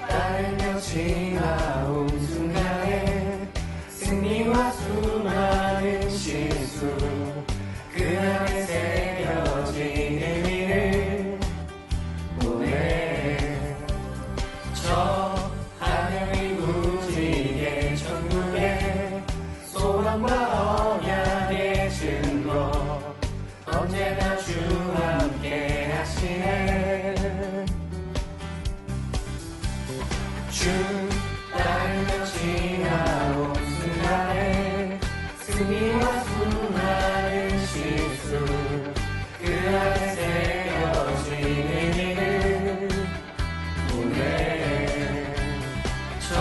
따르며 지나온 순간에 승리와 수많은 실수 그 안에 새겨진 의미를 보내 저 하늘이 무지개 천국에 소망과 언약의 증거 언제나 주 함께 하시네 주 따르며 지나온 순간에 승리와 수많은 실수 그 안에 새겨진 의미를 보내 저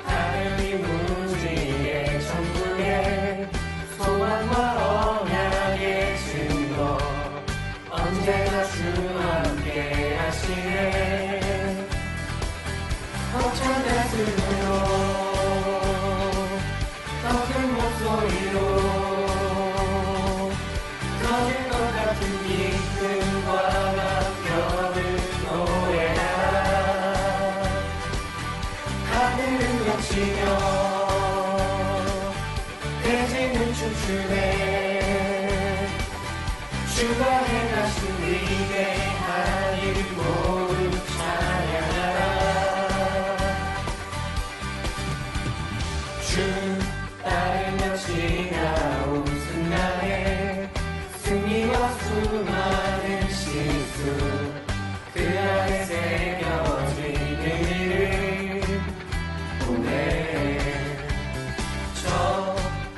하늘이 무지개 천국에 소망과 언약의 증거 언제나 주 함께 하시네 벅찬 가슴으로 더 큰 목소리로 터질 것 같은 기쁨과 감격을 노래하라 하늘은 외치며 대지는 춤추네 주가 행하신 위대한 일 모두 찬양하라 주 따르며 지나온 순간에 승리와 수많은 실수 그 안에 새겨진 의미를 보내 저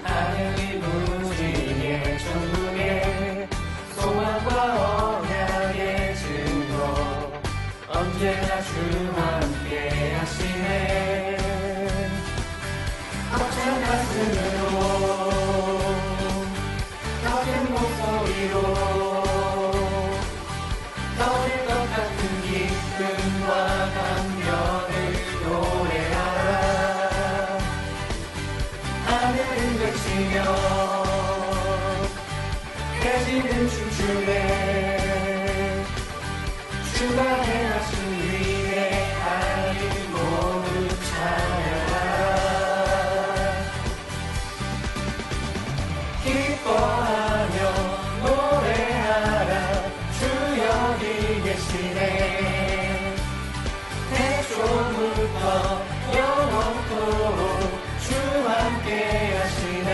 하늘이 무지개 천국에 소망과 언약의 증거 언제나 주 함께 하시네 벅찬 가슴으로 더 큰 목소리로 터질 것 같은 기쁨과 감격을 노래하라 하늘은 외치며 대지는 춤추네 주가 행하신 위대한 일 모두 찬양하라 기뻐하며 노래하라 주 여기 계시네 태초부터 영원토록 주 함께 하시네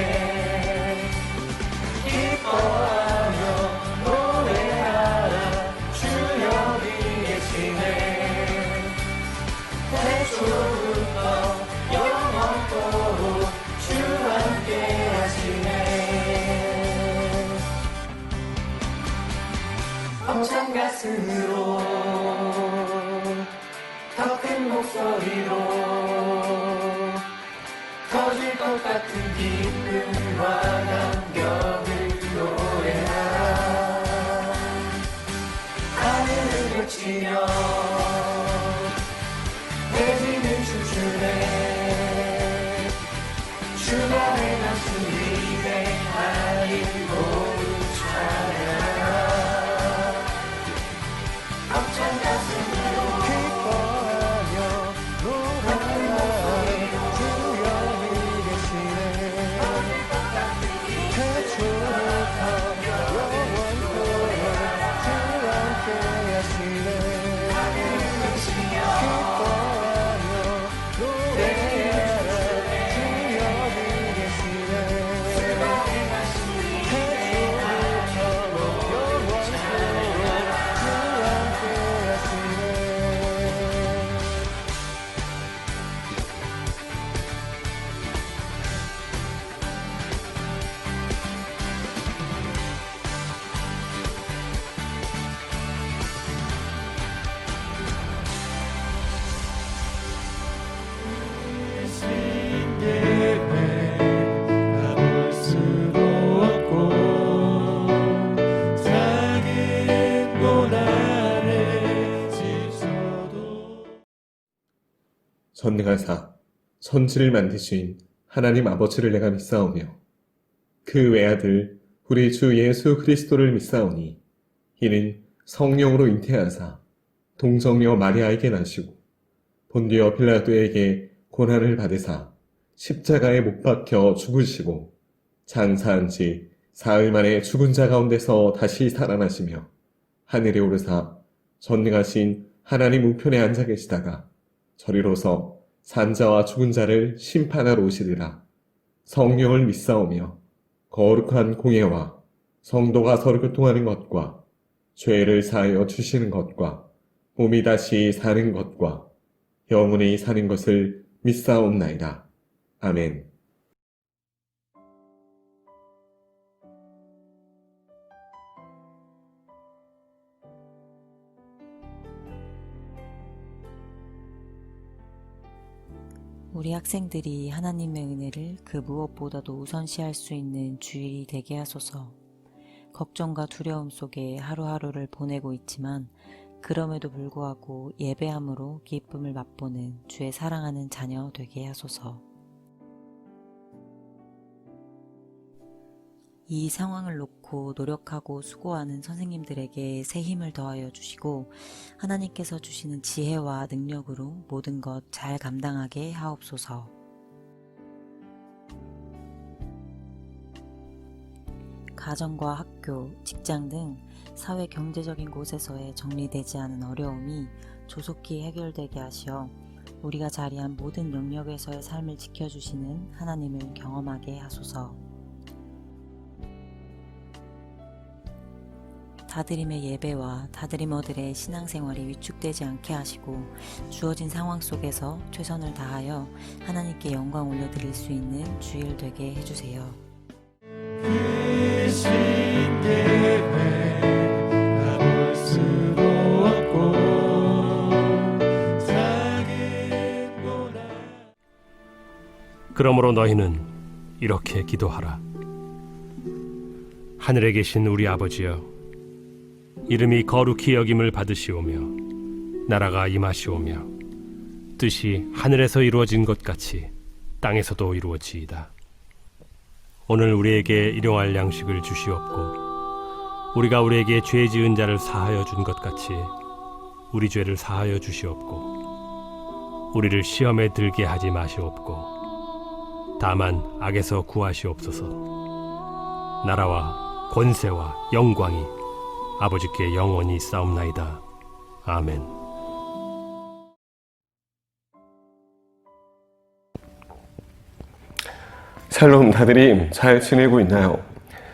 기뻐하며 노래하라 주 여기 계시네 태초부터 영원토록 주 함께 하시네 벅찬 가슴으로 더 큰 목소리로 터질 것 같은 기쁨과 감격을 노래하라 하늘을 외치며 대지는 춤추네 주가 행하신 위대한 일 모두 찬양하라 벅찬 가슴으로 기뻐하며 노래하라 주 여기 계시네 태초부터 영원토록 주 함께 하시네 기뻐하며 노래하라 주 여기 계시네 태초부터 영원토록 주 함께 전능하사 천지를 만드신 하나님 아버지를 내가 믿사오며 그 외아들 우리 주 예수 그리스도를 믿사오니 이는 성령으로 잉태하사 동정녀 마리아에게 나시고 본디오 빌라도에게 고난을 받으사 십자가에 못 박혀 죽으시고 장사한 지 사흘 만에 죽은 자 가운데서 다시 살아나시며 하늘에 오르사 전능하신 하나님 우편에 앉아 계시다가 저리로서 산자와 죽은 자를 심판하러 오시리라. 성령을 믿사오며 거룩한 공예와 성도가 서로 교통하는 것과 죄를 사하여 주시는 것과 몸이 다시 사는 것과 영원히 사는 것을 믿사옵나이다. 아멘. 우리 학생들이 하나님의 은혜를 그 무엇보다도 우선시할 수 있는 주일이 되게 하소서. 걱정과 두려움 속에 하루하루를 보내고 있지만 그럼에도 불구하고 예배함으로 기쁨을 맛보는 주의 사랑하는 자녀 되게 하소서. 이 상황을 놓고 노력하고 수고하는 선생님들에게 새 힘을 더하여 주시고 하나님께서 주시는 지혜와 능력으로 모든 것 잘 감당하게 하옵소서. 가정과 학교, 직장 등 사회 경제적인 곳에서의 정리되지 않은 어려움이 조속히 해결되게 하시어 우리가 자리한 모든 영역에서의 삶을 지켜주시는 하나님을 경험하게 하소서. 다드림의 예배와 다드리머들의 신앙생활이 위축되지 않게 하시고 주어진 상황 속에서 최선을 다하여 하나님께 영광 올려드릴 수 있는 주일 되게 해주세요. 그러므로 너희는 이렇게 기도하라. 하늘에 계신 우리 아버지여, 이름이 거룩히 여김을 받으시오며 나라가 임하시오며 뜻이 하늘에서 이루어진 것 같이 땅에서도 이루어지이다. 오늘 우리에게 일용할 양식을 주시옵고 우리가 우리에게 죄 지은 자를 사하여 준 것 같이 우리 죄를 사하여 주시옵고 우리를 시험에 들게 하지 마시옵고 다만 악에서 구하시옵소서. 나라와 권세와 영광이 아버지께 영원히 싸움나이다. 아멘. 샬롬 다드림 잘 지내고 있나요?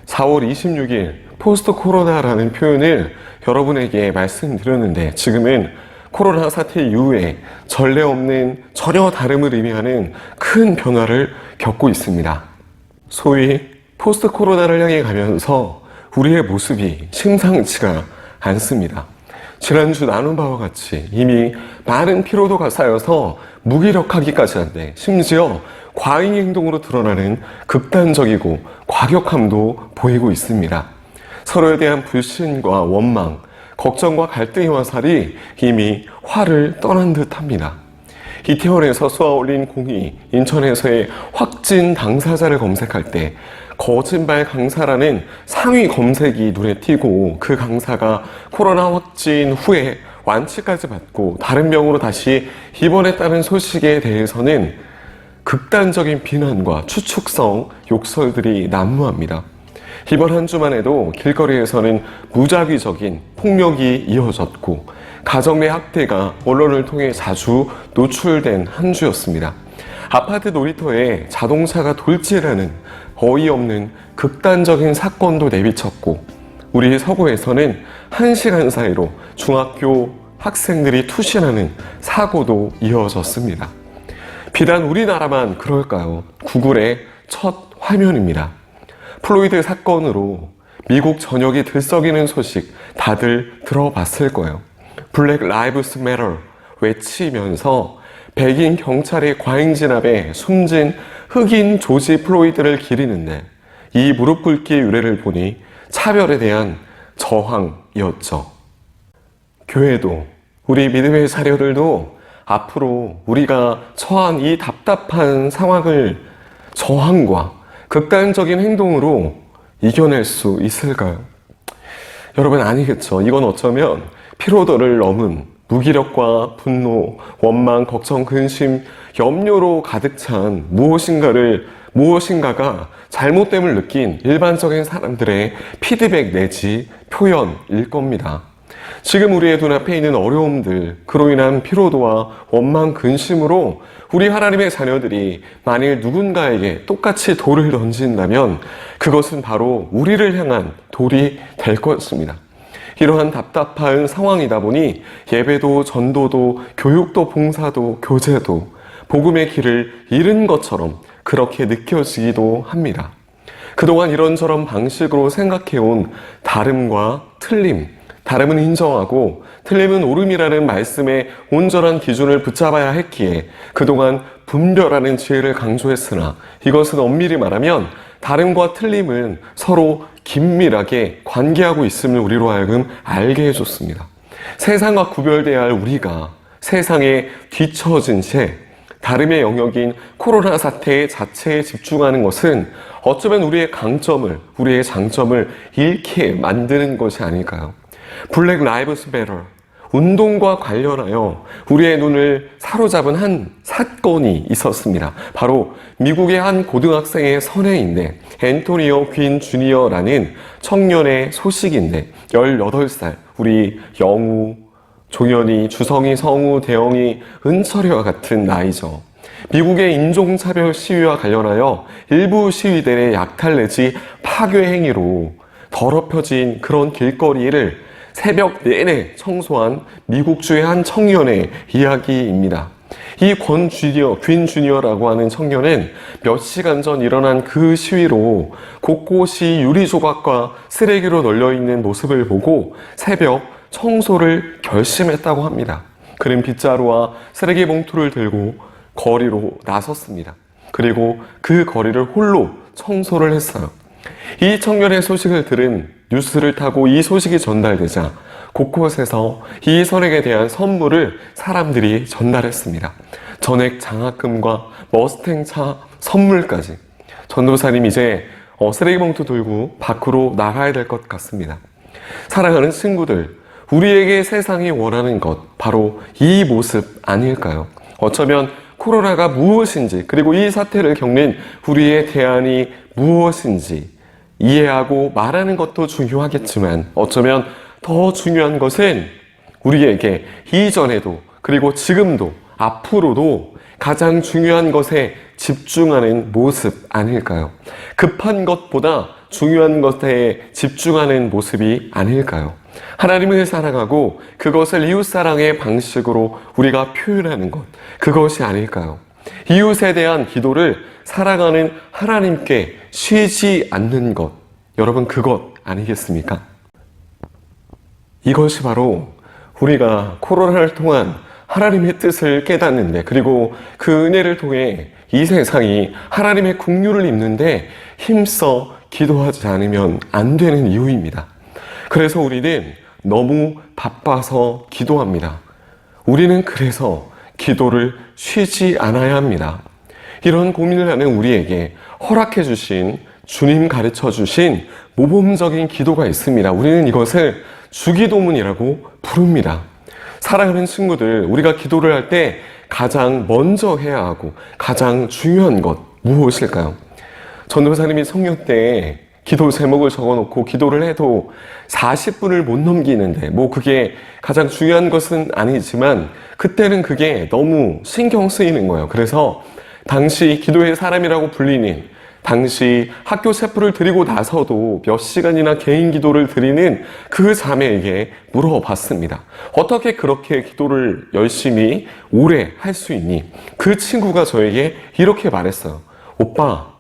4월 26일 포스트 코로나라는 표현을 여러분에게 말씀드렸는데 지금은 코로나 사태 이후에 전례 없는 전혀 다름을 의미하는 큰 변화를 겪고 있습니다. 소위 포스트 코로나를 향해 가면서 우리의 모습이 심상치가 않습니다. 지난주 나눈 바와 같이 이미 많은 피로도가 쌓여서 무기력하기까지 한데 심지어 과잉 행동으로 드러나는 극단적이고 과격함도 보이고 있습니다. 서로에 대한 불신과 원망, 걱정과 갈등의 화살이 이미 활을 떠난 듯합니다. 이태원에서 쏘아올린 공이 인천에서의 확진 당사자를 검색할 때 거짓말 강사라는 상위 검색이 눈에 띄고 그 강사가 코로나 확진 후에 완치까지 받고 다른 병으로 다시 입원했다는 소식에 대해서는 극단적인 비난과 추측성 욕설들이 난무합니다. 이번 한 주만 해도 길거리에서는 무작위적인 폭력이 이어졌고 가정 내 학대가 언론을 통해 자주 노출된 한 주였습니다. 아파트 놀이터에 자동차가 돌진하는 어이없는 극단적인 사건도 내비쳤고 우리 서구에서는 1시간 사이로 중학교 학생들이 투신하는 사고도 이어졌습니다. 비단 우리나라만 그럴까요? 구글의 첫 화면입니다. 플로이드 사건으로 미국 전역이 들썩이는 소식 다들 들어봤을 거예요. 블랙 라이브스 매터 외치면서 백인 경찰의 과잉 진압에 숨진 흑인 조지 플로이드를 기리는데 이 무릎 꿇기의 유래를 보니 차별에 대한 저항이었죠. 교회도 우리 믿음의 자녀들도 앞으로 우리가 처한 이 답답한 상황을 저항과 극단적인 행동으로 이겨낼 수 있을까요? 여러분, 아니겠죠. 이건 어쩌면 피로도를 넘은 무기력과 분노, 원망, 걱정, 근심, 염려로 가득 찬 무엇인가가 잘못됨을 느낀 일반적인 사람들의 피드백 내지 표현일 겁니다. 지금 우리의 눈앞에 있는 어려움들, 그로 인한 피로도와 원망, 근심으로 우리 하나님의 자녀들이 만일 누군가에게 똑같이 돌을 던진다면 그것은 바로 우리를 향한 돌이 될 것입니다. 이러한 답답한 상황이다 보니 예배도 전도도 교육도 봉사도 교제도 복음의 길을 잃은 것처럼 그렇게 느껴지기도 합니다. 그동안 이런저런 방식으로 생각해온 다름과 틀림, 다름은 인정하고 틀림은 옳음이라는 말씀의 온전한 기준을 붙잡아야 했기에 그동안 분별하는 지혜를 강조했으나 이것은 엄밀히 말하면 다름과 틀림은 서로 긴밀하게 관계하고 있음을 우리로 하여금 알게 해줬습니다. 세상과 구별돼야 할 우리가 세상에 뒤처진 채 다름의 영역인 코로나 사태 자체에 집중하는 것은 어쩌면 우리의 강점을, 우리의 장점을 잃게 만드는 것이 아닐까요? 블랙 라이브스 매터 운동과 관련하여 우리의 눈을 사로잡은 한 사건이 있었습니다. 바로 미국의 한 고등학생의 선회인데 앤토니오 퀸 주니어라는 청년의 소식인데 18살 우리 영우, 종현이, 주성이, 성우, 대영이, 은철이와 같은 나이죠. 미국의 인종차별 시위와 관련하여 일부 시위대의 약탈 내지 파괴 행위로 더럽혀진 그런 길거리를 새벽 내내 청소한 미국주의 한 청년의 이야기입니다. 이 퀸 주니어라고 하는 청년은 몇 시간 전 일어난 그 시위로 곳곳이 유리 조각과 쓰레기로 널려있는 모습을 보고 새벽 청소를 결심했다고 합니다. 그는 빗자루와 쓰레기 봉투를 들고 거리로 나섰습니다. 그리고 그 거리를 홀로 청소를 했어요. 이 청년의 소식을 들은 뉴스를 타고 이 소식이 전달되자 곳곳에서 이 선행에 대한 선물을 사람들이 전달했습니다. 전액 장학금과 머스탱차 선물까지. 전도사님 이제 쓰레기 봉투 들고 밖으로 나가야 될 것 같습니다. 사랑하는 친구들, 우리에게 세상이 원하는 것 바로 이 모습 아닐까요? 어쩌면 코로나가 무엇인지 그리고 이 사태를 겪는 우리의 대안이 무엇인지 이해하고 말하는 것도 중요하겠지만 어쩌면 더 중요한 것은 우리에게 이전에도 그리고 지금도 앞으로도 가장 중요한 것에 집중하는 모습 아닐까요? 급한 것보다 중요한 것에 집중하는 모습이 아닐까요? 하나님을 사랑하고 그것을 이웃사랑의 방식으로 우리가 표현하는 것, 그것이 아닐까요? 이웃에 대한 기도를 사랑하는 하나님께 쉬지 않는 것, 여러분 그것 아니겠습니까? 이것이 바로 우리가 코로나를 통한 하나님의 뜻을 깨닫는데 그리고 그 은혜를 통해 이 세상이 하나님의 긍휼을 입는데 힘써 기도하지 않으면 안 되는 이유입니다. 그래서 우리는 너무 바빠서 기도합니다. 우리는 그래서 기도를 쉬지 않아야 합니다. 이런 고민을 하는 우리에게 허락해 주신 주님 가르쳐 주신 모범적인 기도가 있습니다. 우리는 이것을 주기도문이라고 부릅니다. 사랑하는 친구들, 우리가 기도를 할 때 가장 먼저 해야 하고 가장 중요한 것 무엇일까요? 전도사님이 성령 때 기도 제목을 적어놓고 기도를 해도 40분을 못 넘기는데 그게 가장 중요한 것은 아니지만 그때는 그게 너무 신경 쓰이는 거예요. 그래서 당시 기도의 사람이라고 불리는 당시 학교 체프를 드리고 나서도 몇 시간이나 개인 기도를 드리는 그 자매에게 물어봤습니다. 어떻게 그렇게 기도를 열심히 오래 할 수 있니? 그 친구가 저에게 이렇게 말했어요. 오빠,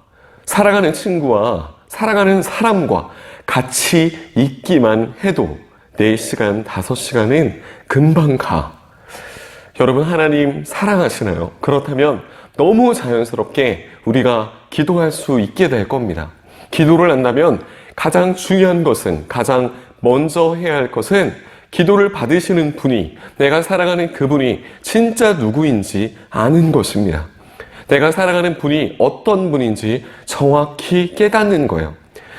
사랑하는 친구와 사랑하는 사람과 같이 있기만 해도 4시간, 5시간은 금방 가. 여러분, 하나님 사랑하시나요? 그렇다면 너무 자연스럽게 우리가 기도할 수 있게 될 겁니다. 기도를 한다면 가장 중요한 것은, 가장 먼저 해야 할 것은 기도를 받으시는 분이, 내가 살아가는 그분이 진짜 누구인지 아는 것입니다. 내가 살아가는 분이 어떤 분인지 정확히 깨닫는 거예요.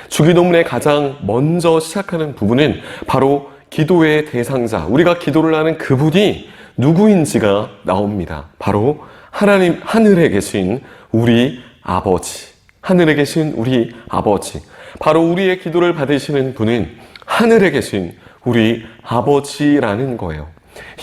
주기도문의 가장 먼저 시작하는 부분은 바로 기도의 대상자, 우리가 기도를 하는 그분이 누구인지가 나옵니다. 바로 하나님, 하늘에 계신 우리 아버지, 하늘에 계신 우리 아버지, 바로 우리의 기도를 받으시는 분은 하늘에 계신 우리 아버지라는 거예요.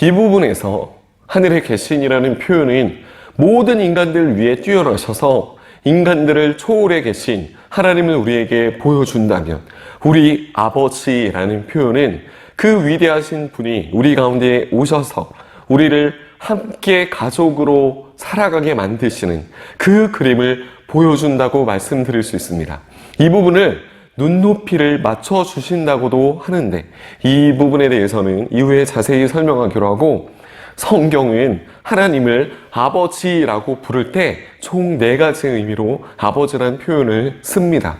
이 부분에서 하늘에 계신이라는 표현은 모든 인간들 위에 뛰어나셔서 인간들을 초월해 계신 하나님을 우리에게 보여준다면, 우리 아버지라는 표현은 그 위대하신 분이 우리 가운데 오셔서 우리를 함께 가족으로 살아가게 만드시는 그 그림을 보여준다고 말씀드릴 수 있습니다. 이 부분을 눈높이를 맞춰주신다고도 하는데, 이 부분에 대해서는 이후에 자세히 설명하기로 하고, 성경은 하나님을 아버지라고 부를 때 총 4가지 의미로 아버지라는 표현을 씁니다.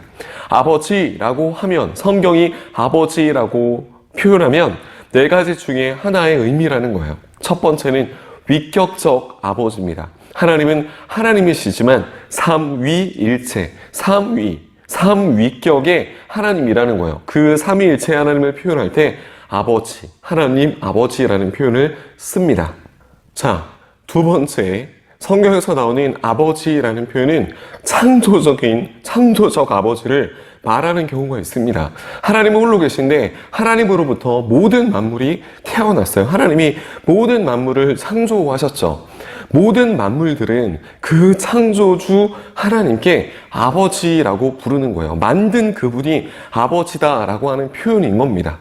아버지라고 하면, 성경이 아버지라고 표현하면 4가지 중에 하나의 의미라는 거예요. 첫 번째는 위격적 아버지입니다. 하나님은 하나님이시지만 삼위일체, 삼위격의 하나님이라는 거예요. 그 삼위일체 하나님을 표현할 때 아버지, 하나님 아버지라는 표현을 씁니다. 자, 두 번째, 성경에서 나오는 아버지라는 표현은 창조적 아버지를 말하는 경우가 있습니다. 하나님은 홀로 계신데 하나님으로부터 모든 만물이 태어났어요. 하나님이 모든 만물을 창조하셨죠. 모든 만물들은 그 창조주 하나님께 아버지라고 부르는 거예요. 만든 그분이 아버지다라고 하는 표현인 겁니다.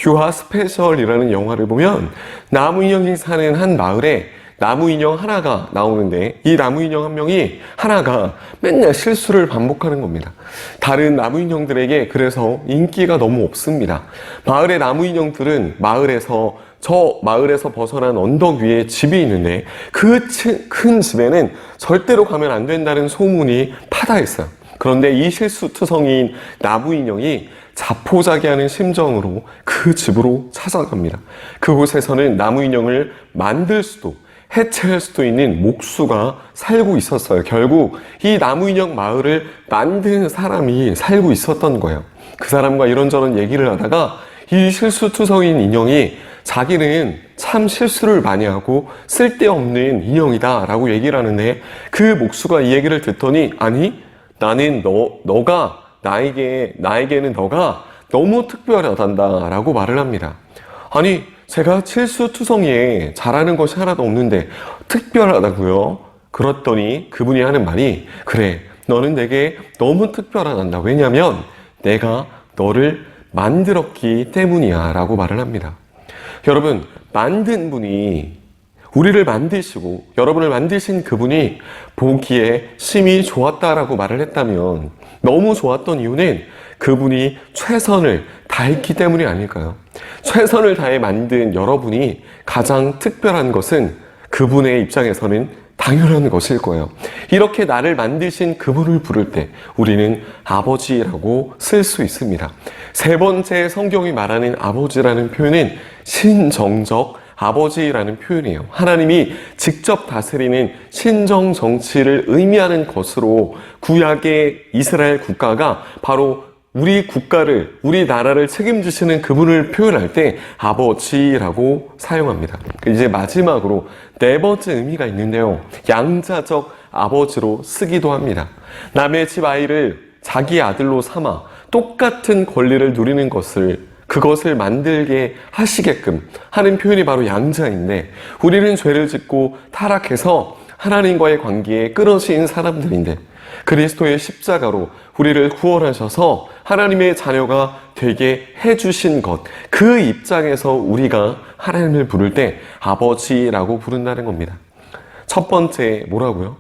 유아 스페셜이라는 영화를 보면 나무 인형이 사는 한 마을에 나무 인형 하나가 나오는데, 이 나무 인형 한 명이 하나가 맨날 실수를 반복하는 겁니다. 다른 나무 인형들에게 그래서 인기가 너무 없습니다. 마을의 나무 인형들은 마을에서 벗어난 언덕 위에 집이 있는데, 그 큰 집에는 절대로 가면 안 된다는 소문이 파다 있어요. 그런데 이 실수투성이인 나무 인형이 자포자기하는 심정으로 그 집으로 찾아갑니다. 그곳에서는 나무 인형을 만들 수도 해체할 수도 있는 목수가 살고 있었어요. 결국 이 나무 인형 마을을 만든 사람이 살고 있었던 거예요. 그 사람과 이런저런 얘기를 하다가 이 실수투성이인 인형이 자기는 참 실수를 많이 하고 쓸데없는 인형이다 라고 얘기를 하는데, 그 목수가 이 얘기를 듣더니, 아니, 나는 나에게는 너가 너무 특별하단다 라고 말을 합니다. 아니, 제가 실수투성이에 잘하는 것이 하나도 없는데 특별하다고요? 그랬더니 그분이 하는 말이, 그래, 너는 내게 너무 특별하단다. 왜냐면 내가 너를 만들었기 때문이야 라고 말을 합니다. 여러분, 만든 분이, 우리를 만드시고 여러분을 만드신 그분이 보기에 심히 좋았다라고 말을 했다면, 너무 좋았던 이유는 그분이 최선을 다했기 때문이 아닐까요? 최선을 다해 만든 여러분이 가장 특별한 것은 그분의 입장에서는 당연한 것일 거예요. 이렇게 나를 만드신 그분을 부를 때 우리는 아버지라고 쓸 수 있습니다. 세 번째, 성경이 말하는 아버지라는 표현은 신정적 아버지라는 표현이에요. 하나님이 직접 다스리는 신정 정치를 의미하는 것으로 구약의 이스라엘 국가가 바로 우리 국가를, 우리 나라를 책임지시는 그분을 표현할 때 아버지라고 사용합니다. 이제 마지막으로 4번째 의미가 있는데요. 양자적 아버지로 쓰기도 합니다. 남의 집 아이를 자기 아들로 삼아 똑같은 권리를 누리는 그것을 만들게 하시게끔 하는 표현이 바로 양자인데, 우리는 죄를 짓고 타락해서 하나님과의 관계에 끊어진 사람들인데, 그리스도의 십자가로 우리를 구원하셔서 하나님의 자녀가 되게 해주신 것, 그 입장에서 우리가 하나님을 부를 때 아버지라고 부른다는 겁니다. 첫 번째 뭐라고요?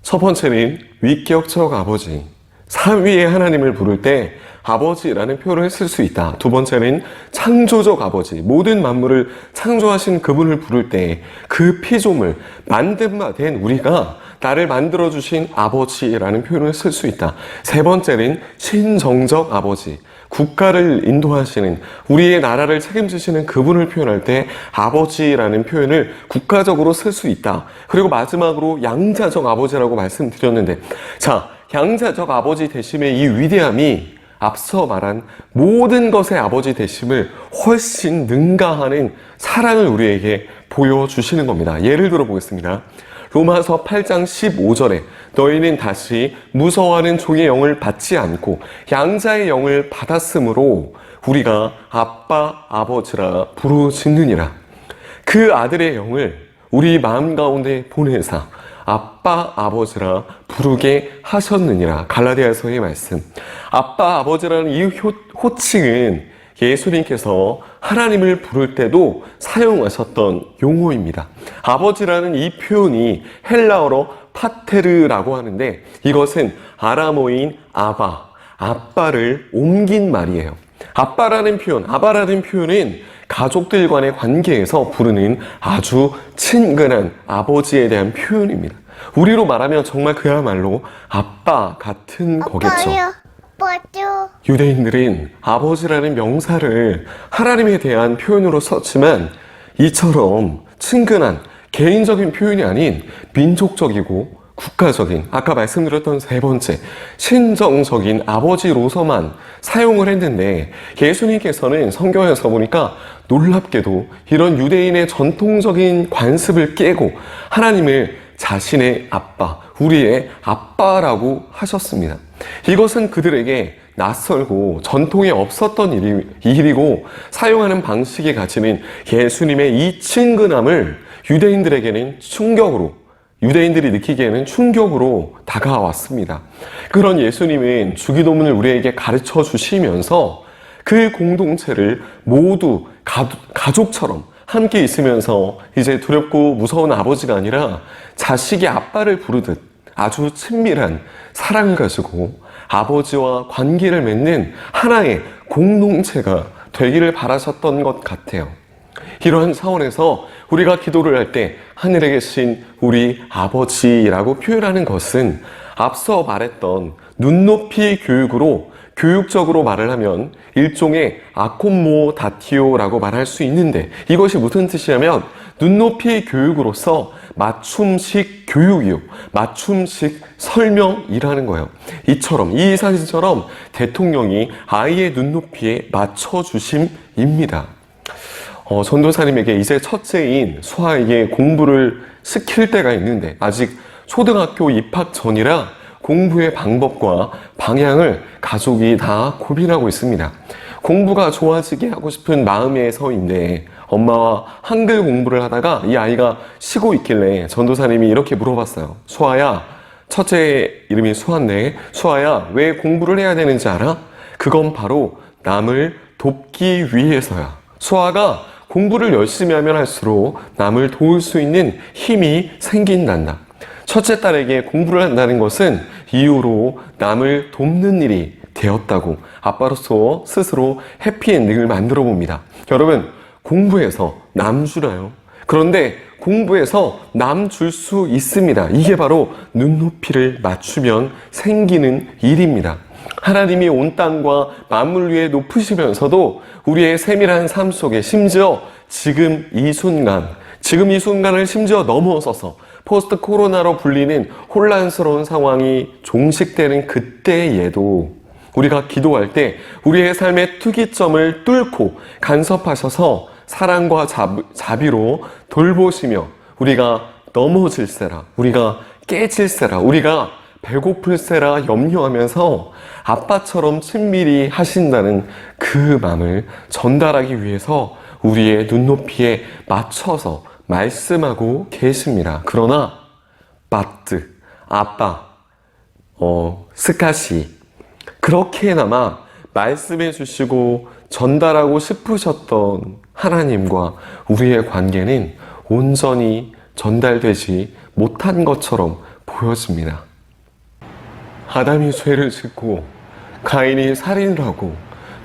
첫 번째는 위격적 아버지, 삼위의 하나님을 부를 때 아버지라는 표현을 쓸 수 있다. 두 번째는 창조적 아버지, 모든 만물을 창조하신 그분을 부를 때 그 피조물, 만든 바 된 우리가 나를 만들어주신 아버지라는 표현을 쓸 수 있다. 세 번째는 신정적 아버지, 국가를 인도하시는, 우리의 나라를 책임지시는 그분을 표현할 때 아버지라는 표현을 국가적으로 쓸 수 있다. 그리고 마지막으로 양자적 아버지라고 말씀드렸는데, 자, 양자적 아버지 되심의 이 위대함이 앞서 말한 모든 것의 아버지 되심을 훨씬 능가하는 사랑을 우리에게 보여주시는 겁니다. 예를 들어 보겠습니다. 로마서 8장 15절에 너희는 다시 무서워하는 종의 영을 받지 않고 양자의 영을 받았으므로 우리가 아빠 아버지라 부르짖느니라. 그 아들의 영을 우리 마음 가운데 보내사 아빠 아버지라 부르게 하셨느니라. 갈라디아서의 말씀. 아빠 아버지라는 이 호칭은 예수님께서 하나님을 부를 때도 사용하셨던 용어입니다. 아버지라는 이 표현이 헬라어로 파테르라고 하는데, 이것은 아람어인 아바, 아빠를 옮긴 말이에요. 아빠라는 표현, 아바라는 표현은 가족들 간의 관계에서 부르는 아주 친근한 아버지에 대한 표현입니다. 우리로 말하면 정말 그야말로 아빠 같은 거겠죠. 유대인들은 아버지라는 명사를 하나님에 대한 표현으로 썼지만 이처럼 친근한 개인적인 표현이 아닌 민족적이고 국가적인, 아까 말씀드렸던 세 번째, 신정적인 아버지로서만 사용을 했는데, 예수님께서는 성경에서 보니까 놀랍게도 이런 유대인의 전통적인 관습을 깨고 하나님을 자신의 아빠, 우리의 아빠라고 하셨습니다. 이것은 그들에게 낯설고 전통에 없었던 일이고 사용하는 방식이 가지는 예수님의 이 친근함을 유대인들에게는 충격으로, 유대인들이 느끼기에는 충격으로 다가왔습니다. 그런 예수님은 주기도문을 우리에게 가르쳐 주시면서 그 공동체를 모두 가족처럼 함께 있으면서 이제 두렵고 무서운 아버지가 아니라 자식이 아빠를 부르듯 아주 친밀한 사랑을 가지고 아버지와 관계를 맺는 하나의 공동체가 되기를 바라셨던 것 같아요. 이러한 차원에서 우리가 기도를 할 때 하늘에 계신 우리 아버지라고 표현하는 것은 앞서 말했던 눈높이 교육으로, 교육적으로 말을 하면 일종의 아콤모 다티오라고 말할 수 있는데, 이것이 무슨 뜻이냐면 눈높이 교육으로서 맞춤식 교육이요, 맞춤식 설명이라는 거예요. 이처럼, 이 사진처럼 대통령이 아이의 눈높이에 맞춰주심입니다. 전도사님에게 이제 첫째인 수아에게 공부를 시킬 때가 있는데, 아직 초등학교 입학 전이라 공부의 방법과 방향을 가족이 다 고민하고 있습니다. 공부가 좋아지게 하고 싶은 마음에서인데 엄마와 한글 공부를 하다가 이 아이가 쉬고 있길래 전도사님이 이렇게 물어봤어요. 수아야, 첫째 이름이 수아인데, 수아야, 왜 공부를 해야 되는지 알아? 그건 바로 남을 돕기 위해서야. 수아가 공부를 열심히 하면 할수록 남을 도울 수 있는 힘이 생긴단다. 첫째 딸에게 공부를 한다는 것은 이후로 남을 돕는 일이 되었다고 아빠로서 스스로 해피엔딩을 만들어 봅니다. 여러분, 공부해서 남 주나요? 그런데 공부해서 남 줄 수 있습니다. 이게 바로 눈높이를 맞추면 생기는 일입니다. 하나님이 온 땅과 만물 위에 높으시면서도 우리의 세밀한 삶 속에, 심지어 지금 이 순간을 심지어 넘어서서 포스트 코로나로 불리는 혼란스러운 상황이 종식되는 그때에도 우리가 기도할 때 우리의 삶의 특이점을 뚫고 간섭하셔서 사랑과 자비로 돌보시며, 우리가 넘어질세라, 우리가 깨질세라, 우리가 배고플세라 염려하면서 아빠처럼 친밀히 하신다는 그 마음을 전달하기 위해서 우리의 눈높이에 맞춰서 말씀하고 계십니다. 그러나 바트, 아빠, 스카시, 그렇게나마 말씀해 주시고 전달하고 싶으셨던 하나님과 우리의 관계는 온전히 전달되지 못한 것처럼 보여집니다. 아담이 죄를 짓고 가인이 살인을 하고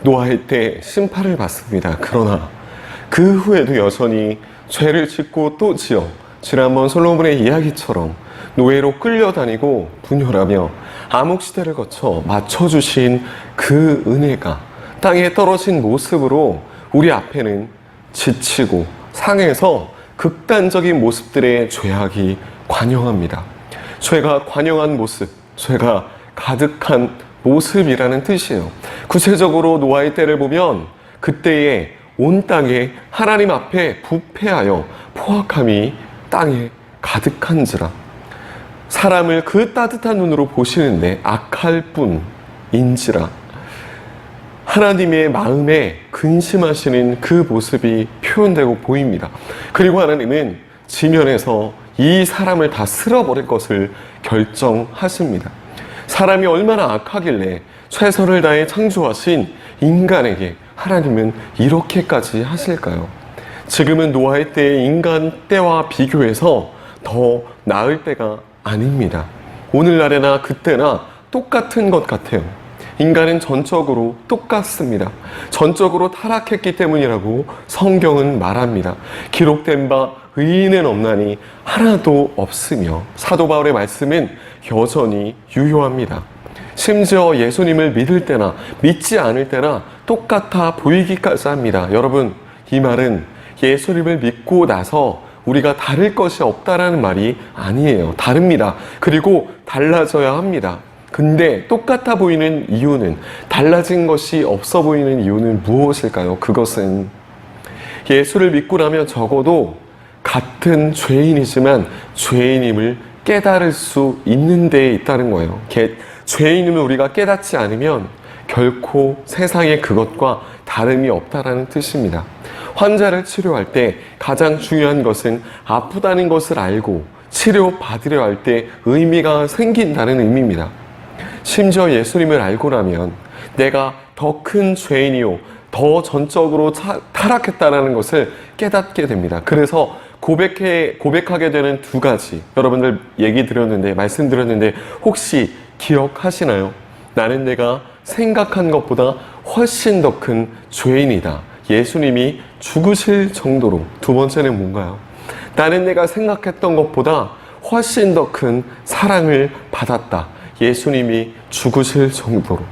노아의 때 심판을 받습니다. 그러나 그 후에도 여전히 죄를 짓고 또 지어 지난번 솔로몬의 이야기처럼 노예로 끌려다니고 분열하며 암흑시대를 거쳐 맞춰주신 그 은혜가 땅에 떨어진 모습으로 우리 앞에는 지치고 상해서 극단적인 모습들의 죄악이 관영합니다. 죄가 관영한 모습, 죄가 가득한 모습이라는 뜻이에요. 구체적으로 노아의 때를 보면 그때에 온 땅에 하나님 앞에 부패하여 포악함이 땅에 가득한지라. 사람을 그 따뜻한 눈으로 보시는데 악할 뿐인지라. 하나님의 마음에 근심하시는 그 모습이 표현되고 보입니다. 그리고 하나님은 지면에서 이 사람을 다 쓸어버릴 것을 결정하십니다. 사람이 얼마나 악하길래 최선을 다해 창조하신 인간에게 하나님은 이렇게까지 하실까요? 지금은 노아의 때의 인간 때와 비교해서 더 나을 때가 아닙니다. 오늘날에나 그때나 똑같은 것 같아요. 인간은 전적으로 똑같습니다. 전적으로 타락했기 때문이라고 성경은 말합니다. 기록된 바 의인은 없나니 하나도 없으며 사도 바울의 말씀은 여전히 유효합니다. 심지어 예수님을 믿을 때나 믿지 않을 때나 똑같아 보이기까지 합니다. 여러분, 이 말은 예수님을 믿고 나서 우리가 다를 것이 없다라는 말이 아니에요. 다릅니다. 그리고 달라져야 합니다. 근데 똑같아 보이는 이유는, 달라진 것이 없어 보이는 이유는 무엇일까요? 그것은 예수를 믿고 나면 적어도 같은 죄인이지만 죄인임을 깨달을 수 있는 데에 있다는 거예요. 죄인임을 우리가 깨닫지 않으면 결코 세상의 그것과 다름이 없다라는 뜻입니다. 환자를 치료할 때 가장 중요한 것은 아프다는 것을 알고 치료받으려 할 때 의미가 생긴다는 의미입니다. 심지어 예수님을 알고 나면 내가 더 큰 죄인이요, 더 전적으로 타락했다는 것을 깨닫게 됩니다. 그래서 고백하게 되는 두 가지, 여러분들 말씀드렸는데 혹시 기억하시나요? 나는 내가 생각한 것보다 훨씬 더 큰 죄인이다. 예수님이 죽으실 정도로. 두 번째는 뭔가요? 나는 내가 생각했던 것보다 훨씬 더 큰 사랑을 받았다. 예수님이 죽으실 정도로.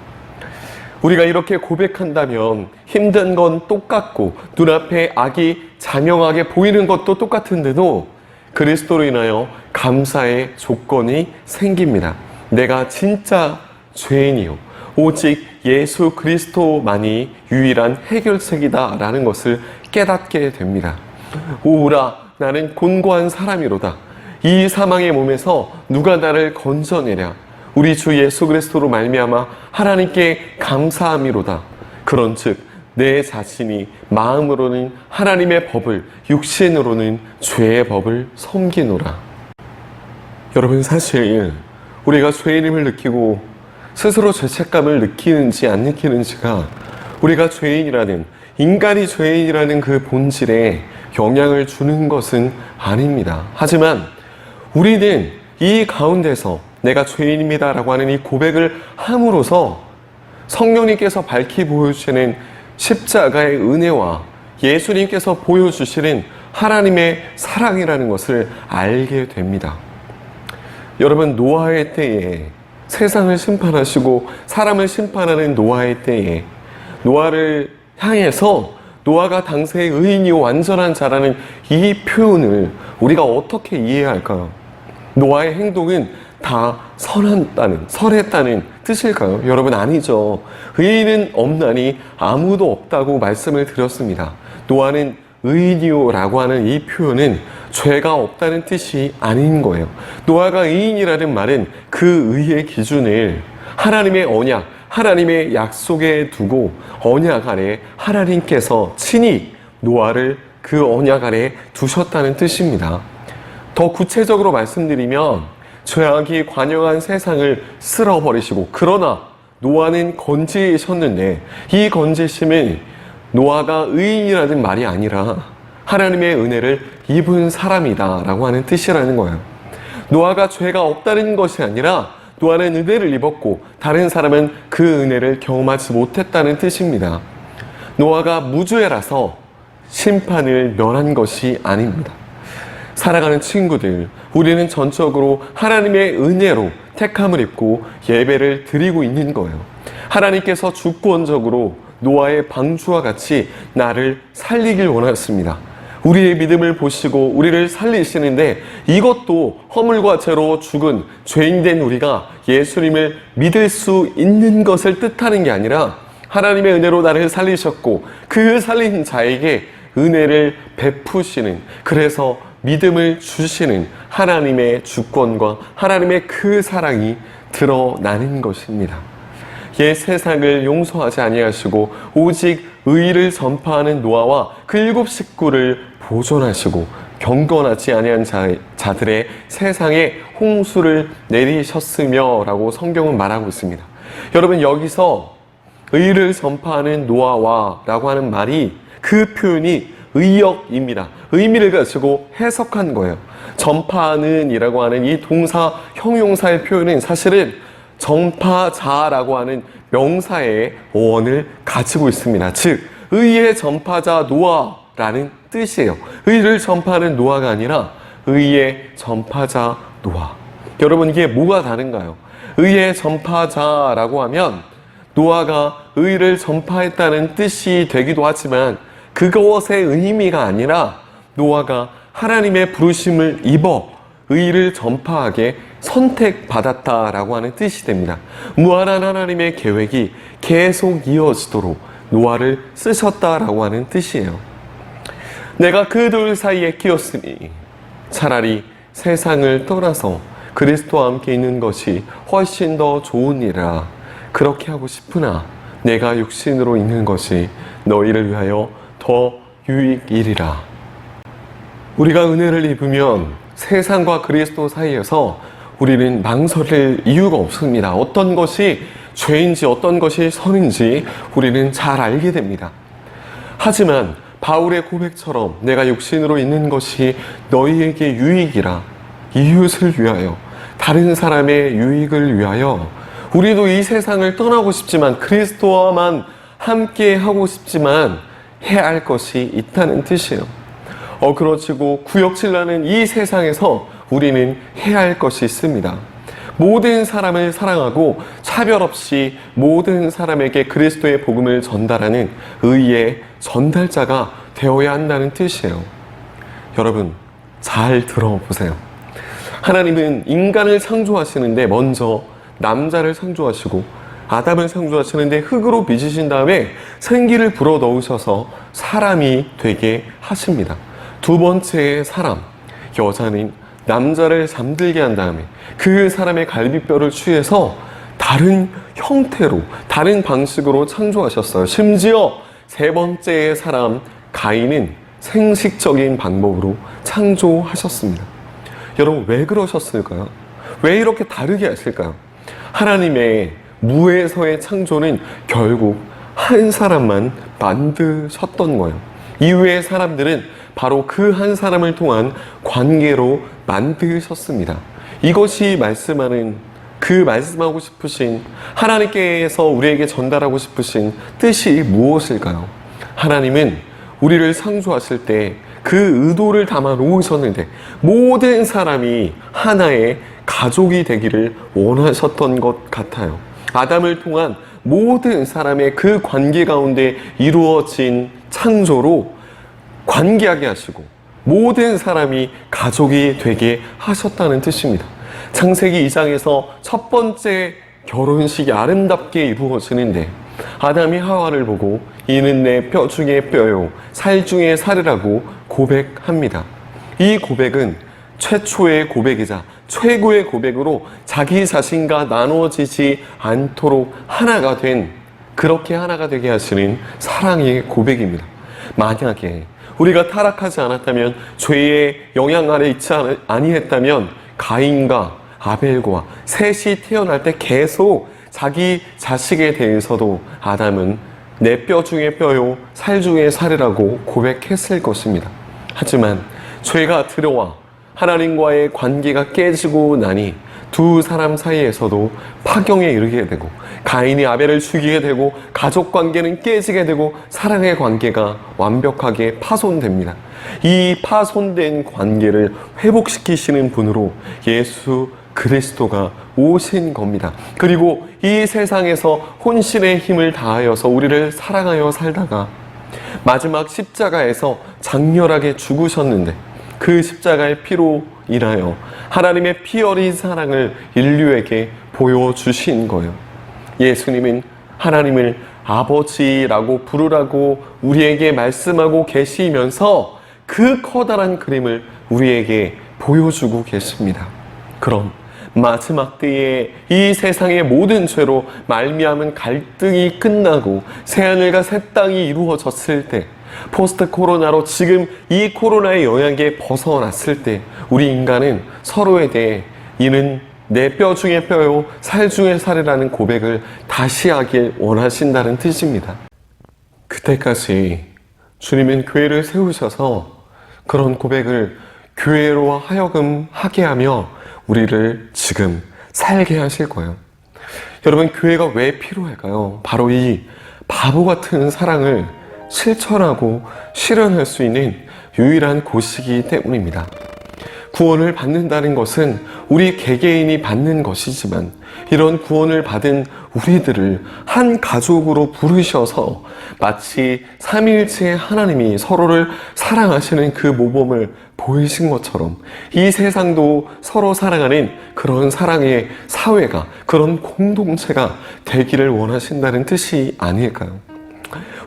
우리가 이렇게 고백한다면 힘든 건 똑같고 눈앞에 악이 자명하게 보이는 것도 똑같은데도 그리스도로 인하여 감사의 조건이 생깁니다. 내가 진짜 죄인이요, 오직 예수 그리스도만이 유일한 해결책이다라는 것을 깨닫게 됩니다. 오라, 나는 곤고한 사람이로다. 이 사망의 몸에서 누가 나를 건져내랴. 우리 주 예수 그리스도로 말미암아 하나님께 감사함이로다. 그런즉 내 자신이 마음으로는 하나님의 법을, 육신으로는 죄의 법을 섬기노라. 여러분, 사실 우리가 죄인임을 느끼고 스스로 죄책감을 느끼는지 안 느끼는지가 우리가 인간이 죄인이라는 그 본질에 영향을 주는 것은 아닙니다. 하지만 우리는 이 가운데서 내가 죄인입니다 라고 하는 이 고백을 함으로써 성령님께서 밝히 보여주시는 십자가의 은혜와 예수님께서 보여주시는 하나님의 사랑이라는 것을 알게 됩니다. 여러분, 노아의 때에 세상을 심판하시고 사람을 심판하는 노아의 때에 노아를 향해서 노아가 당세의 의인이요 완전한 자라는 이 표현을 우리가 어떻게 이해해야 할까요? 노아의 행동은 다 선했다는 뜻일까요? 여러분, 아니죠. 의인은 없나니 아무도 없다고 말씀을 드렸습니다. 노아는 의인이요 라고 하는 이 표현은 죄가 없다는 뜻이 아닌 거예요. 노아가 의인이라는 말은 그 의의 기준을 하나님의 언약, 하나님의 약속에 두고 언약 아래 하나님께서 친히 노아를 그 언약 아래 두셨다는 뜻입니다. 더 구체적으로 말씀드리면 죄악이 관영한 세상을 쓸어버리시고, 그러나 노아는 건지셨는데 이 건지심은 노아가 의인이라는 말이 아니라 하나님의 은혜를 입은 사람이다 라고 하는 뜻이라는 거예요. 노아가 죄가 없다는 것이 아니라 노아는 은혜를 입었고 다른 사람은 그 은혜를 경험하지 못했다는 뜻입니다. 노아가 무죄라서 심판을 면한 것이 아닙니다. 사랑하는 친구들, 우리는 전적으로 하나님의 은혜로 택함을 입고 예배를 드리고 있는 거예요. 하나님께서 주권적으로 노아의 방주와 같이 나를 살리길 원하셨습니다. 우리의 믿음을 보시고 우리를 살리시는데 이것도 허물과 죄로 죽은 죄인된 우리가 예수님을 믿을 수 있는 것을 뜻하는 게 아니라 하나님의 은혜로 나를 살리셨고 그 살린 자에게 은혜를 베푸시는, 그래서 믿음을 주시는 하나님의 주권과 하나님의 그 사랑이 드러나는 것입니다. 옛 세상을 용서하지 아니하시고 오직 의를 전파하는 노아와 그 7 식구를 보존하시고 경건하지 아니한 자들의 세상에 홍수를 내리셨으며 라고 성경은 말하고 있습니다. 여러분, 여기서 의를 전파하는 노아와 라고 하는 말이, 그 표현이 의역입니다. 의미를 가지고 해석한 거예요. 전파하는 이라고 하는 이 동사 형용사의 표현은 사실은 전파자라고 하는 명사의 어원을 가지고 있습니다. 즉, 의의 전파자 노아라는 뜻이에요. 의를 전파하는 노아가 아니라 의의 전파자 노아. 여러분, 이게 뭐가 다른가요? 의의 전파자라고 하면 노아가 의를 전파했다는 뜻이 되기도 하지만 그것의 의미가 아니라 노아가 하나님의 부르심을 입어 의를 전파하게 선택받았다라고 하는 뜻이 됩니다. 무한한 하나님의 계획이 계속 이어지도록 노아를 쓰셨다라고 하는 뜻이에요. 내가 그 둘 사이에 끼었으니 차라리 세상을 떠나서 그리스도와 함께 있는 것이 훨씬 더 좋으니라. 그렇게 하고 싶으나 내가 육신으로 있는 것이 너희를 위하여 더 유익이리라. 우리가 은혜를 입으면 세상과 그리스도 사이에서 우리는 망설일 이유가 없습니다. 어떤 것이 죄인지 어떤 것이 선인지 우리는 잘 알게 됩니다. 하지만 바울의 고백처럼 내가 육신으로 있는 것이 너희에게 유익이라, 이웃을 위하여, 다른 사람의 유익을 위하여, 우리도 이 세상을 떠나고 싶지만 그리스도와만 함께 하고 싶지만 해야 할 것이 있다는 뜻이에요. 어그러지고 구역질나는 이 세상에서 우리는 해야 할 것이 있습니다. 모든 사람을 사랑하고 차별 없이 모든 사람에게 그리스도의 복음을 전달하는 의의 전달자가 되어야 한다는 뜻이에요. 여러분, 잘 들어보세요. 하나님은 인간을 창조하시는데 먼저 남자를 창조하시고 아담을 창조하시는데 흙으로 빚으신 다음에 생기를 불어 넣으셔서 사람이 되게 하십니다. 두 번째 사람, 여자는 남자를 잠들게 한 다음에 그 사람의 갈비뼈를 취해서 다른 형태로, 다른 방식으로 창조하셨어요. 심지어 세 번째 사람, 가인은 생식적인 방법으로 창조하셨습니다. 여러분, 왜 그러셨을까요? 왜 이렇게 다르게 하실까요? 하나님의 무에서의 창조는 결국 한 사람만 만드셨던 거예요. 이후의 사람들은 바로 그 한 사람을 통한 관계로 만드셨습니다. 이것이 말씀하고 싶으신, 하나님께서 우리에게 전달하고 싶으신 뜻이 무엇일까요? 하나님은 우리를 창조하실 때 그 의도를 담아 놓으셨는데 모든 사람이 하나의 가족이 되기를 원하셨던 것 같아요. 아담을 통한 모든 사람의 그 관계 가운데 이루어진 창조로 관계하게 하시고 모든 사람이 가족이 되게 하셨다는 뜻입니다. 창세기 2장에서 첫 번째 결혼식이 아름답게 이루어지는데 아담이 하와를 보고 이는 내 뼈 중에 뼈요 살 중에 살이라고 고백합니다. 이 고백은 최초의 고백이자 최고의 고백으로 자기 자신과 나눠지지 않도록 하나가 된, 그렇게 하나가 되게 하시는 사랑의 고백입니다. 만약에 우리가 타락하지 않았다면, 죄의 영향 아래 있지 아니했다면 가인과 아벨과 셋이 태어날 때 계속 자기 자식에 대해서도 아담은 내 뼈 중에 뼈요 살 중에 살이라고 고백했을 것입니다. 하지만 죄가 들어와 하나님과의 관계가 깨지고 나니 두 사람 사이에서도 파경에 이르게 되고 가인이 아벨을 죽이게 되고 가족 관계는 깨지게 되고 사랑의 관계가 완벽하게 파손됩니다. 이 파손된 관계를 회복시키시는 분으로 예수 그리스도가 오신 겁니다. 그리고 이 세상에서 혼신의 힘을 다하여서 우리를 사랑하여 살다가 마지막 십자가에서 장렬하게 죽으셨는데 그 십자가의 피로 인하여 하나님의 피 어린 사랑을 인류에게 보여주신 거예요. 예수님은 하나님을 아버지라고 부르라고 우리에게 말씀하고 계시면서 그 커다란 그림을 우리에게 보여주고 계십니다. 그럼 마지막 때에 이 세상의 모든 죄로 말미암은 갈등이 끝나고 새하늘과 새 땅이 이루어졌을 때, 포스트 코로나로 지금 이 코로나의 영향에 벗어났을 때 우리 인간은 서로에 대해 이는 내 뼈 중에 뼈요 살 중에 살이라는 고백을 다시 하길 원하신다는 뜻입니다. 그때까지 주님은 교회를 세우셔서 그런 고백을 교회로 하여금 하게 하며 우리를 지금 살게 하실 거예요. 여러분, 교회가 왜 필요할까요? 바로 이 바보 같은 사랑을 실천하고 실현할 수 있는 유일한 곳이기 때문입니다. 구원을 받는다는 것은 우리 개개인이 받는 것이지만 이런 구원을 받은 우리들을 한 가족으로 부르셔서 마치 삼위일체 하나님이 서로를 사랑하시는 그 모범을 보이신 것처럼 이 세상도 서로 사랑하는 그런 사랑의 사회가, 그런 공동체가 되기를 원하신다는 뜻이 아닐까요?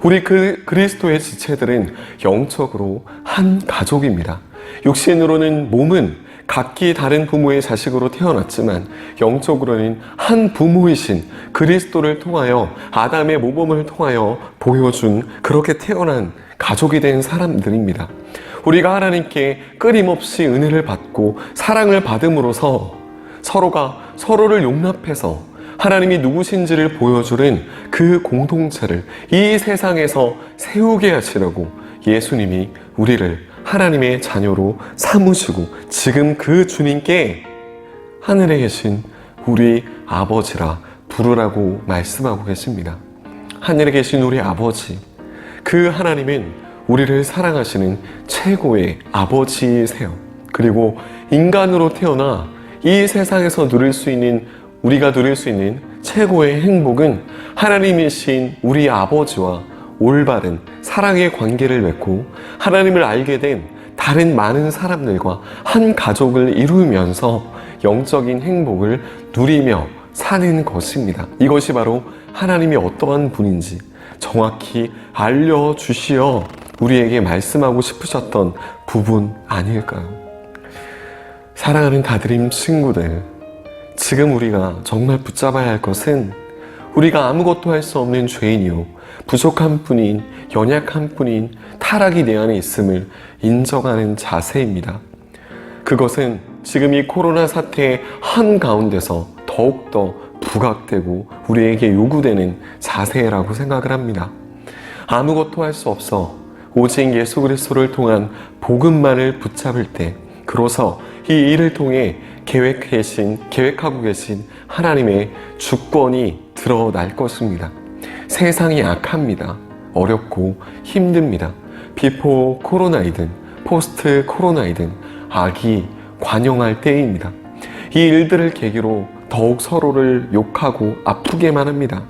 우리 그리스도의 지체들은 영적으로 한 가족입니다. 육신으로는 몸은 각기 다른 부모의 자식으로 태어났지만 영적으로는 한 부모이신 그리스도를 통하여 아담의 모범을 통하여 보여준 그렇게 태어난 가족이 된 사람들입니다. 우리가 하나님께 끊임없이 은혜를 받고 사랑을 받음으로써 서로가 서로를 용납해서 하나님이 누구신지를 보여주는 그 공동체를 이 세상에서 세우게 하시려고 예수님이 우리를 하나님의 자녀로 삼으시고 지금 그 주님께 하늘에 계신 우리 아버지라 부르라고 말씀하고 계십니다. 하늘에 계신 우리 아버지, 그 하나님은 우리를 사랑하시는 최고의 아버지이세요. 그리고 인간으로 태어나 이 세상에서 우리가 누릴 수 있는 최고의 행복은 하나님이신 우리 아버지와 올바른 사랑의 관계를 맺고 하나님을 알게 된 다른 많은 사람들과 한 가족을 이루면서 영적인 행복을 누리며 사는 것입니다. 이것이 바로 하나님이 어떠한 분인지 정확히 알려주시어 우리에게 말씀하고 싶으셨던 부분 아닐까요? 사랑하는 다드림 친구들, 지금 우리가 정말 붙잡아야 할 것은 우리가 아무것도 할 수 없는 죄인이요 부족한 뿐인, 연약한 뿐인 타락이 내 안에 있음을 인정하는 자세입니다. 그것은 지금 이 코로나 사태의 한가운데서 더욱더 부각되고 우리에게 요구되는 자세라고 생각을 합니다. 아무것도 할 수 없어 오직 예수 그리스도를 통한 복음만을 붙잡을 때, 그로서 이 일을 통해 계획하고 계신 하나님의 주권이 드러날 것입니다. 세상이 악합니다. 어렵고 힘듭니다. 비포 코로나이든 포스트 코로나이든 악이 관영할 때입니다. 이 일들을 계기로 더욱 서로를 욕하고 아프게만 합니다.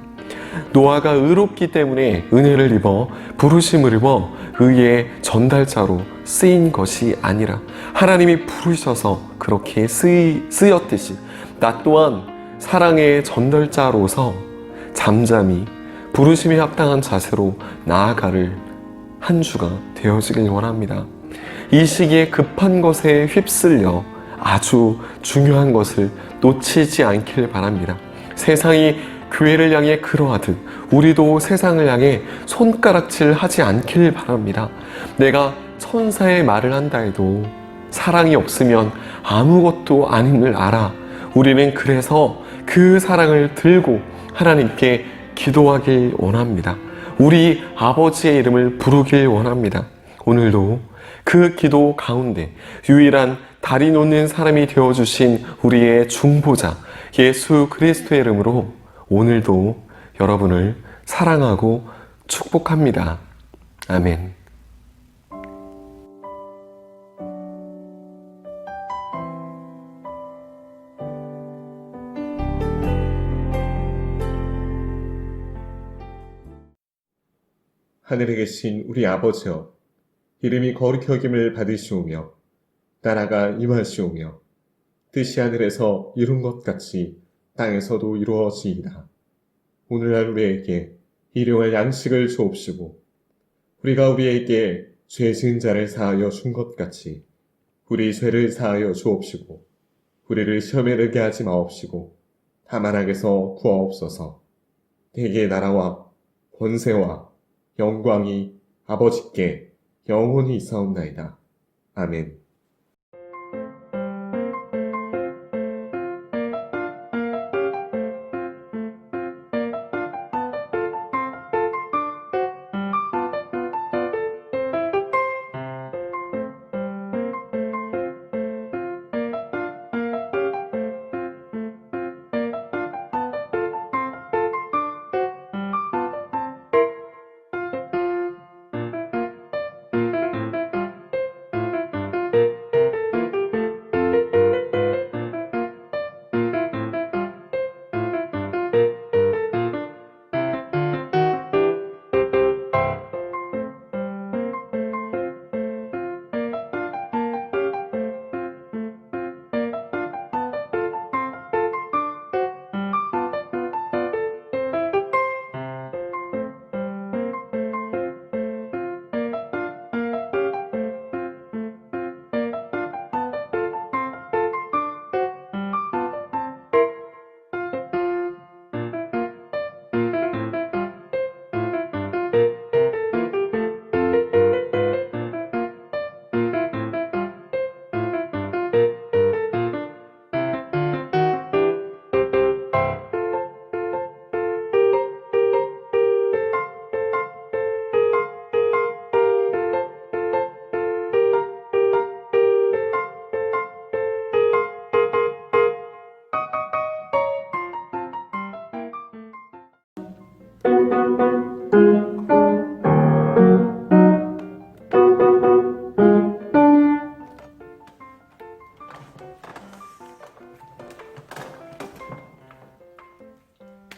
노아가 의롭기 때문에 은혜를 입어 부르심을 입어 의의 전달자로 쓰인 것이 아니라 하나님이 부르셔서 그렇게 쓰였듯이 나 또한 사랑의 전달자로서 잠잠히 부르심에 합당한 자세로 나아가를 한 주가 되어지길 원합니다. 이 시기에 급한 것에 휩쓸려 아주 중요한 것을 놓치지 않길 바랍니다. 세상이 교회를 향해 그러하듯 우리도 세상을 향해 손가락질 하지 않길 바랍니다. 내가 천사의 말을 한다 해도 사랑이 없으면 아무것도 아님을 알아. 우리는 그래서 그 사랑을 들고 하나님께 기도하길 원합니다. 우리 아버지의 이름을 부르길 원합니다. 오늘도 그 기도 가운데 유일한 다리 놓는 사람이 되어주신 우리의 중보자 예수 그리스도의 이름으로 오늘도 여러분을 사랑하고 축복합니다. 아멘. 하늘에 계신 우리 아버지여, 이름이 거룩히 여김을 받으시오며 나라가 임하시오며 뜻이 하늘에서 이룬 것 같이 땅에서도 이루어지이다. 오늘날 우리에게 일용할 양식을 주옵시고 우리가 우리에게 죄 지은 자를 사하여 준 것 같이 우리 죄를 사하여 주옵시고 우리를 시험에 들게 하지 마옵시고 다만 악에서 구하옵소서. 대개 나라와 권세와 영광이 아버지께 영원히 있사옵나이다. 아멘.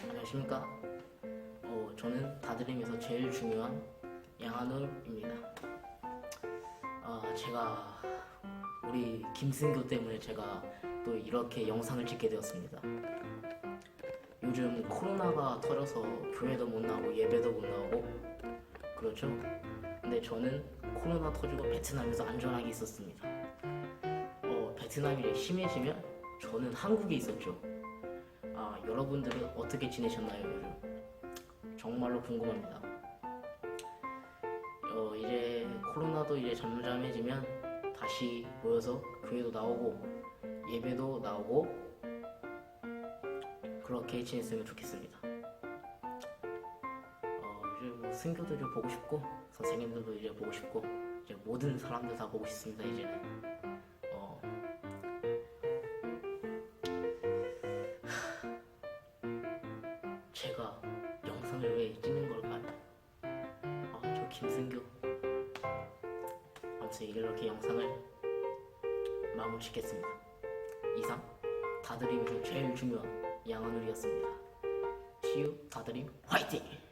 안녕하십니까. 저는 다드림에서 제일 중요한 양한울입니다. 제가 우리 김승교 때문에 제가 또 이렇게 영상을 찍게 되었습니다. 요즘 코로나가 터져서 교회도 못 나오고 예배도 못 나오고 그렇죠? 근데 저는 코로나 터지고 베트남에서 안전하게 있었습니다. 베트남이 심해지면 저는 한국에 있었죠. 여러분들은 어떻게 지내셨나요, 요즘? 정말로 궁금합니다. 이제 코로나도 이제 잠잠해지면 다시 모여서 교회도 나오고 예배도 나오고 그렇게 지냈으면 좋겠습니다. 이제 뭐 승교도 좀 보고 싶고 선생님들도 이제 보고 싶고 이제 모든 사람들 다 보고 싶습니다. 이제는. 제가 영상을 왜 찍는 걸까요? 저 김승교. 아무튼 이렇게 영상을 마무리 짓겠습니다. 이상 다드림에서 제일 중요한 양한울이었습니다. 치유 다드림 화이팅!